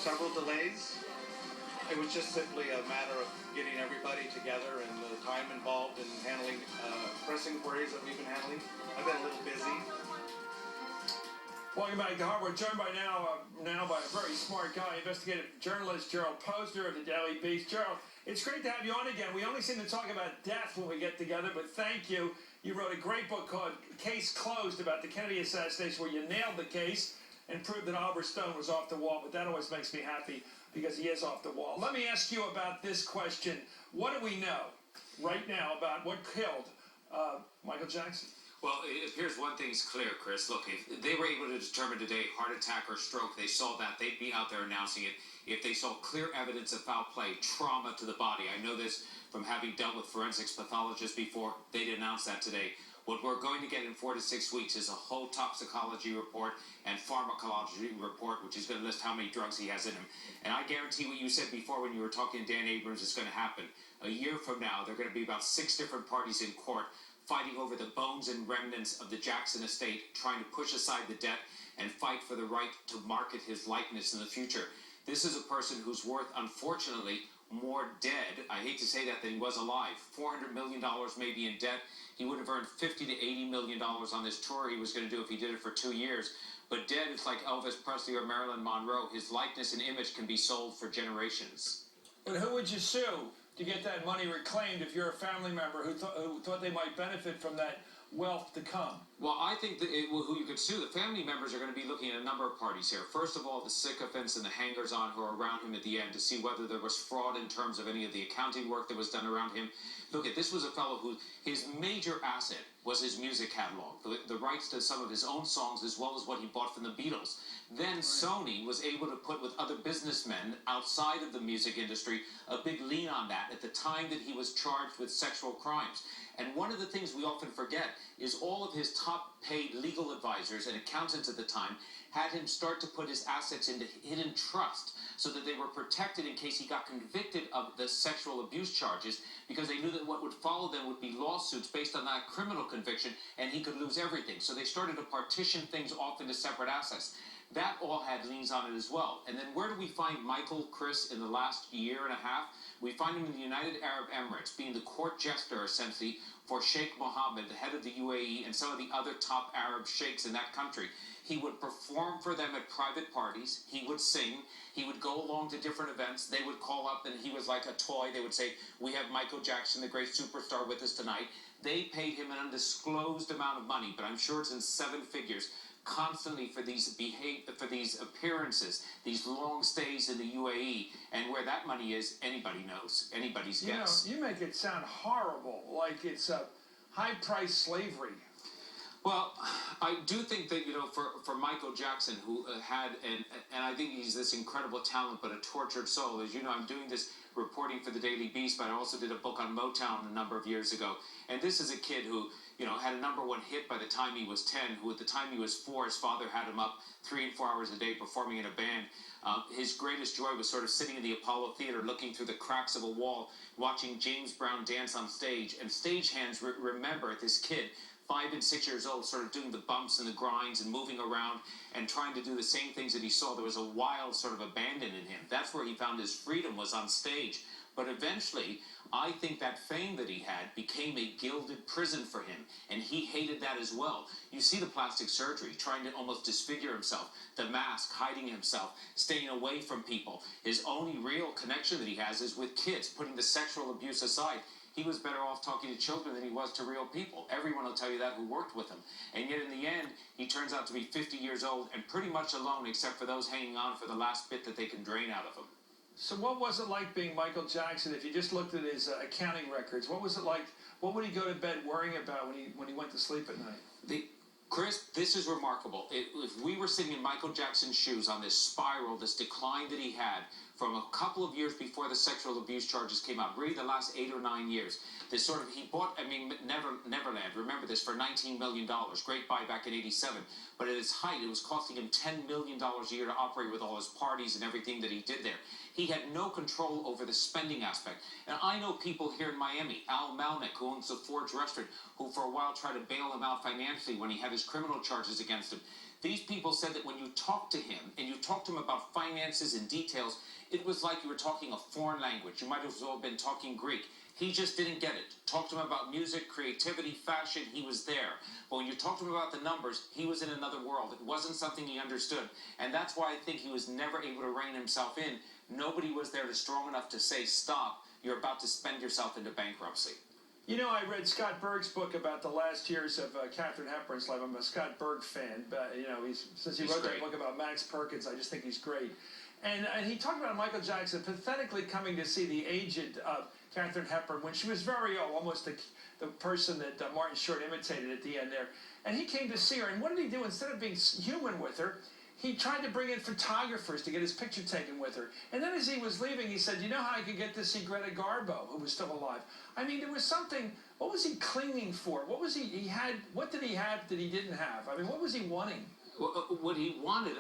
several delays. It was just simply a matter of getting everybody together and the time involved in handling press inquiries that we've been handling. I've been a little busy. Welcome back to Harvard. Joined by now by a very smart guy, investigative journalist Gerald Posner of the Daily Beast. Gerald, it's great to have you on again. We only seem to talk about death when we get together, but thank you. You wrote a great book called Case Closed about the Kennedy assassination, where you nailed the case and proved that Oliver Stone was off the wall. But that always makes me happy because he is off the wall. Let me ask you about this question. What do we know right now about what killed Michael Jackson? Well, it appears one thing's clear, Chris. Look, if they were able to determine today heart attack or stroke, they saw that, they'd be out there announcing it. If they saw clear evidence of foul play, trauma to the body, I know this from having dealt with forensics pathologists before, they'd announce that today. What we're going to get in 4 to 6 weeks is a whole toxicology report and pharmacology report, which is going to list how many drugs he has in him. And I guarantee what you said before when you were talking to Dan Abrams is going to happen. A year from now, there are going to be about 6 different parties in court fighting over the bones and remnants of the Jackson estate, trying to push aside the debt and fight for the right to market his likeness in the future. This is a person who's worth, unfortunately, more dead, I hate to say that, than he was alive. $400 million maybe in debt. He would have earned $50 to $80 million on this tour he was going to do if he did it for 2 years. But dead, it's like Elvis Presley or Marilyn Monroe. His likeness and image can be sold for generations. But who would you sue to get that money reclaimed if you're a family member who thought they might benefit from that wealth to come? Well, I think that who you could sue, the family members are going to be looking at a number of parties here. First of all, the sycophants and the hangers-on who are around him at the end to see whether there was fraud in terms of any of the accounting work that was done around him. Look, this was a fellow who, his major asset was his music catalog, the rights to some of his own songs as well as what he bought from the Beatles. Then right. Sony was able to put with other businessmen outside of the music industry a big lien on that at the time that he was charged with sexual crimes. And one of the things we often forget is all of his top-paid legal advisors and accountants at the time had him start to put his assets into hidden trust so that they were protected in case he got convicted of the sexual abuse charges, because they knew that what would follow them would be lawsuits based on that criminal conviction, and he could lose everything. So they started to partition things off into separate assets. That all had liens on it as well. And then where do we find Michael, Chris, in the last year and a half? We find him in the United Arab Emirates, being the court jester, essentially, for Sheikh Mohammed, the head of the UAE, and some of the other top Arab sheikhs in that country. He would perform for them at private parties. He would sing. He would go along to different events. They would call up, and he was like a toy. They would say, "We have Michael Jackson, the great superstar, with us tonight." They paid him an undisclosed amount of money, but I'm sure it's in 7 figures, constantly for these appearances, these long stays in the UAE. And where that money is, anybody knows, anybody's guess. You make it sound horrible, like it's a high-priced slavery. Well, I do think that, for Michael Jackson, who had, and I think he's this incredible talent, but a tortured soul. As you know, I'm doing this reporting for the Daily Beast, but I also did a book on Motown a number of years ago. And this is a kid who, had a #1 hit by the time he was 10, who at the time he was 4, his father had him up 3 and 4 hours a day performing in a band. His greatest joy was sort of sitting in the Apollo Theater, looking through the cracks of a wall, watching James Brown dance on stage. And stagehands remember this kid, 5 and 6 years old, sort of doing the bumps and the grinds and moving around and trying to do the same things that he saw. There was a wild sort of abandon in him. That's where he found his freedom, was on stage. But eventually, I think that fame that he had became a gilded prison for him, and he hated that as well. You see the plastic surgery, trying to almost disfigure himself, the mask, hiding himself, staying away from people. His only real connection that he has is with kids, putting the sexual abuse aside. He was better off talking to children than he was to real people. Everyone will tell you that who worked with him. And yet in the end, he turns out to be 50 years old and pretty much alone, except for those hanging on for the last bit that they can drain out of him. So what was it like being Michael Jackson? If you just looked at his accounting records, what was it like? What would he go to bed worrying about when he went to sleep at night? Chris, this is remarkable. If we were sitting in Michael Jackson's shoes on this spiral, this decline that he had from a couple of years before the sexual abuse charges came out, really the last 8 or 9 years, this sort of, he bought, Neverland, remember this, for $19 million. Great buy back in '87. But at its height, it was costing him $10 million a year to operate with all his parties and everything that he did there. He had no control over the spending aspect. And I know people here in Miami, Al Malnick, who owns the Forge restaurant, who for a while tried to bail him out financially when he had his criminal charges against him. These people said that when you talked to him, and you talked to him about finances and details, it was like you were talking a foreign language. You might as well have been talking Greek. He just didn't get it. Talk to him about music, creativity, fashion, he was there. But when you talk to him about the numbers, he was in another world. It wasn't something he understood. And that's why I think he was never able to rein himself in. Nobody was there strong enough to say, stop, you're about to spend yourself into bankruptcy. You know, I read Scott Berg's book about the last years of Katharine Hepburn's life. I'm a Scott Berg fan. But, you know, since he wrote that book about Max Perkins, I just think he's great. And he talked about Michael Jackson pathetically coming to see the aged Katharine Hepburn when she was very old, almost the person that Martin Short imitated at the end there. And he came to see her, and what did he do? Instead of being human with her, he tried to bring in photographers to get his picture taken with her. And then as he was leaving, he said, you know how I could get to see Greta Garbo, who was still alive? I mean, there was something, what was he clinging for? What was he had, what did he have that he didn't have? I mean, what was he wanting? What he wanted,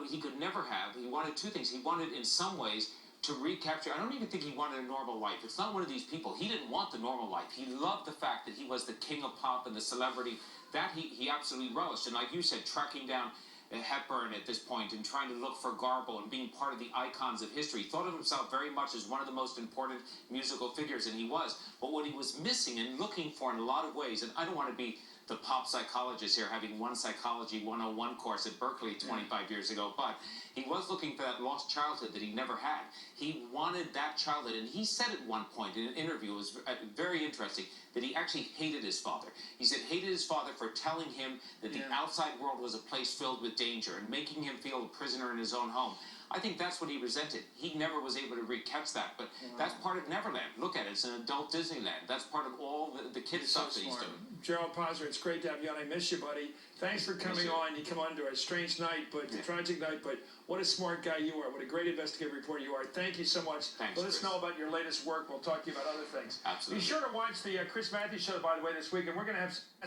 he could never have. He wanted two things. He wanted, in some ways, to recapture. I don't even think he wanted a normal life. It's not one of these people. He didn't want the normal life. He loved the fact that he was the king of pop and the celebrity. That he absolutely relished. And like you said, tracking down Hepburn at this point and trying to look for Garbo and being part of the icons of history. He thought of himself very much as one of the most important musical figures, and he was. But what he was missing and looking for in a lot of ways, and I don't want to be the pop psychologist here having one Psychology 101 course at Berkeley 25 years ago, but he was looking for that lost childhood that he never had. He wanted that childhood, and he said at one point in an interview, it was very interesting, that he actually hated his father. He said hated his father for telling him that the outside world was a place filled with danger and making him feel a prisoner in his own home. I think that's what he resented. He never was able to recatch that, but that's part of Neverland. Look at it, it's an adult Disneyland. That's part of all the kids' stuff that he's doing. Gerald Posner, it's great to have you on. I miss you, buddy. Thanks for coming on. You come on to a strange night, but a tragic night, but what a smart guy you are. What a great investigative reporter you are. Thank you so much. Thanks, Let us know about your latest work. We'll talk to you about other things. Absolutely. Be sure to watch the Chris Matthews Show, by the way, this week, and we're going to have